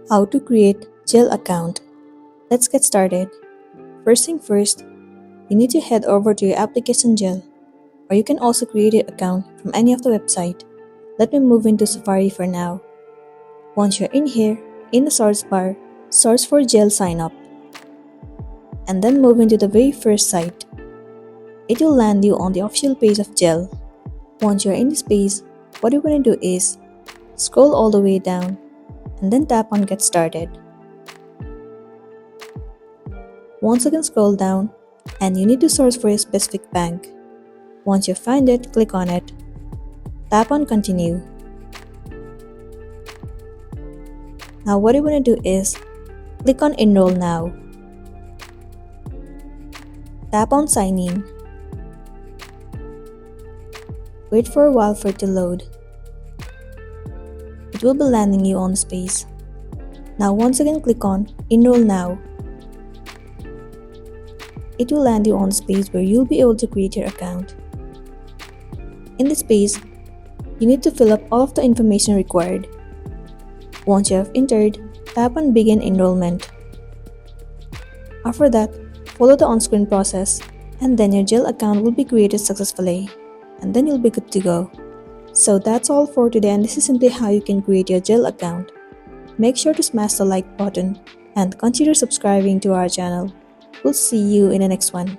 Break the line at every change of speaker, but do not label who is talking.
How to create Zelle account. Let's get started. First thing first, you need to head over to your application Zelle, or you can also create an account from any of the website. Let me move into Safari for now. Once you're in here, in the source bar, search for Zelle sign up, and then move into the very first site. It will land you on the official page of Zelle. Once you're in this page, what you're going to do is scroll all the way down and then tap on Get Started. Once again scroll down and you need to search for a specific bank. Once you find it, click on it. Tap on Continue. Now what you're going to do is click on Enroll Now. Tap on Sign In. Wait for a while for it to load. It will be landing you on this page. Now once again click on Enroll Now. It will land you on this page where you'll be able to create your account. In this page, you need to fill up all of the information required. Once you have entered, tap on Begin Enrollment. After that, follow the on-screen process, and then your Zelle account will be created successfully, and then you'll be good to go. So that's all for today, and this is simply how you can create your Zelle account. Make sure to smash the like button and consider subscribing to our channel. We'll see you in the next one.